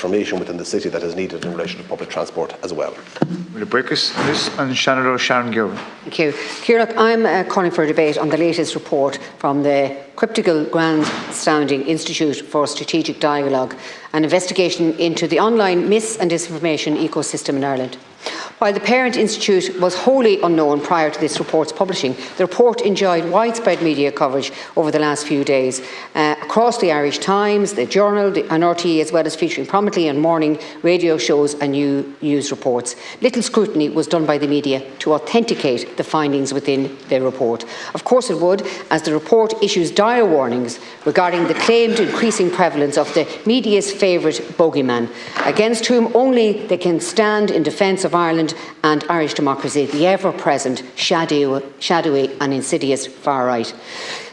transformation within the city that is needed in relation to public transport as well. Will break us and Sharon Keogan. Thank you. Ciarán, I'm calling for a debate on the latest report from the Cryptical Grandstanding Institute for Strategic Dialogue, an investigation into the online mis- and disinformation ecosystem in Ireland. While the parent institute was wholly unknown prior to this report's publishing, the report enjoyed widespread media coverage over the last few days across the Irish Times, the Journal, and RTE, as well as featuring prominently on morning radio shows and news reports. Little scrutiny was done by the media to authenticate the findings within the report. Of course it would, as the report issues dire warnings regarding the claimed increasing prevalence of the media's favourite bogeyman, against whom only they can stand in defence of Ireland and Irish democracy, the ever-present, shadowy and insidious far right.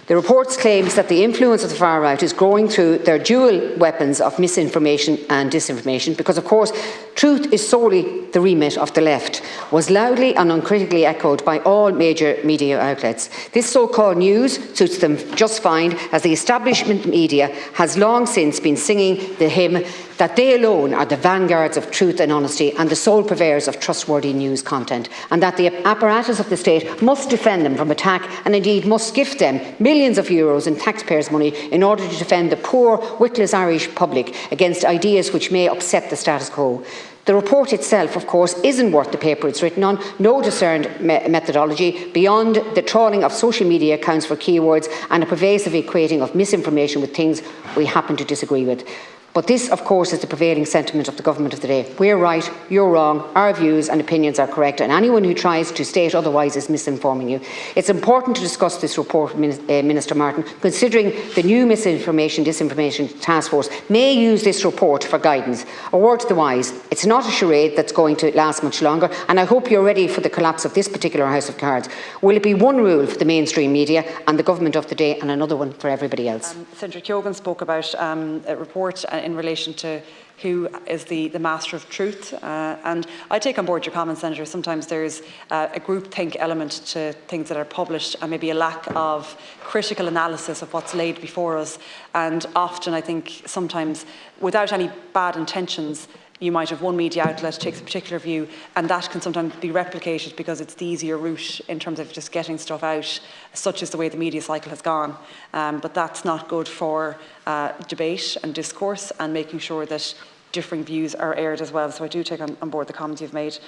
The report claims that the influence of the far right is growing through their dual weapons of misinformation and disinformation, because of course truth is solely the remit of the left, was loudly and uncritically echoed by all major media outlets. This so-called news suits them just fine, as the establishment media has long since been singing the hymn that they alone are the vanguards of truth and honesty and the sole purveyors of trustworthy news content, and that the apparatus of the state must defend them from attack, and indeed must gift them millions of euros in taxpayers' money in order to defend the poor, witless Irish public against ideas which may upset the status quo. The report itself, of course, isn't worth the paper it's written on. No discerned methodology beyond the trawling of social media accounts for keywords and a pervasive equating of misinformation with things we happen to disagree with. But this, of course, is the prevailing sentiment of the government of the day. We're right, you're wrong, our views and opinions are correct, and anyone who tries to state otherwise is misinforming you. It's important to discuss this report, Minister Martin, considering the new Misinformation-Disinformation Task Force may use this report for guidance. A word to the wise, it's not a charade that's going to last much longer, and I hope you're ready for the collapse of this particular House of Cards. Will it be one rule for the mainstream media and the government of the day, and another one for everybody else? Senator Keogan spoke about a report in relation to who is the master of truth, and I take on board your comments, Senator. Sometimes there's a groupthink element to things that are published, and maybe a lack of critical analysis of what's laid before us, and often I think sometimes without any bad intentions you might have one media outlet takes a particular view, and that can sometimes be replicated because it's the easier route in terms of just getting stuff out. Such is the way the media cycle has gone. But that's not good for debate and discourse and making sure that differing views are aired as well. So I do take on board the comments you've made.